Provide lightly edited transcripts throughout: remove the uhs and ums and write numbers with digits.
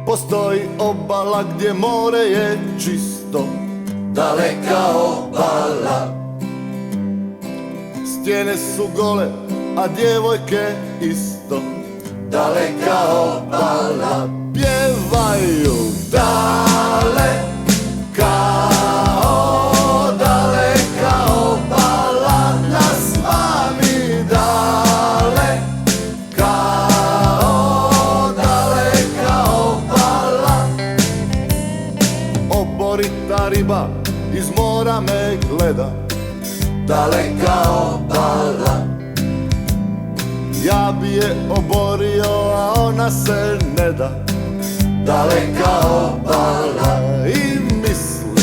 Postoji obala gdje more je čisto, daleka obala. stijene su gole, a djevojke isto, Daleka obala. pjevaju Kao daleka obala nas mami dale. Kao daleka obala. oborita riba iz mora me gleda, Daleka obala. ja bi je oborio, a ona se ne da. Daleka obala. I mislim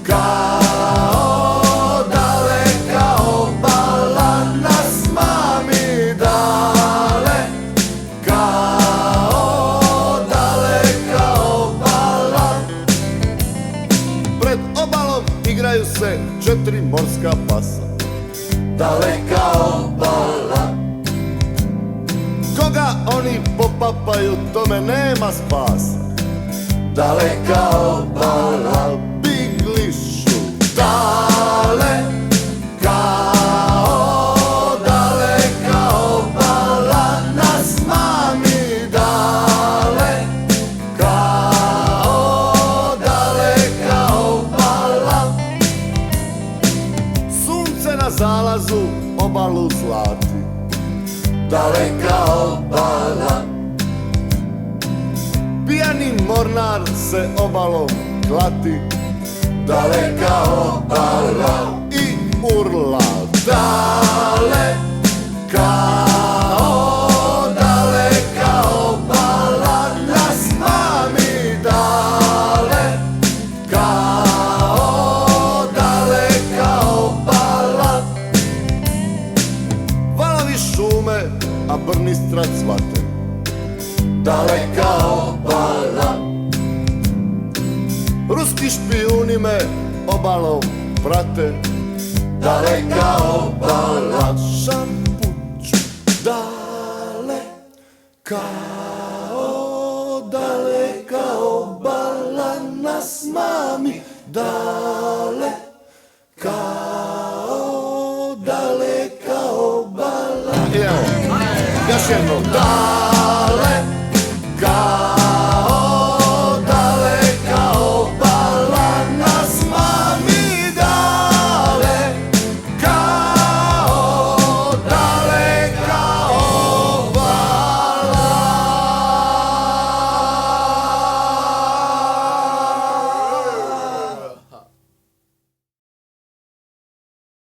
Kao daleka obala nas mami dale. Kao daleka obala. pred obalom igraju se 4 morska pasa. Daleka obala. Koga oni popapaju, tome nema spasa. Daleka obala. Biglišu Dale, kao daleka obala nas mami dale. Kao daleka obala. sunce na zalazu obalu zlati. Daleka obala. Pijani mornar se obalom klati Daleka obala. i urla. Dale, kao daleka obala nas mami dale. Kao daleka obala. Valovi šume, a brnistra cvate. Daleka obala. Ruski špijuni me obalom prate. Daleka obala. Šapuću Dale, kao daleka obala nas mami dale. Kao daleka obala. I evo, još jednom. Dale.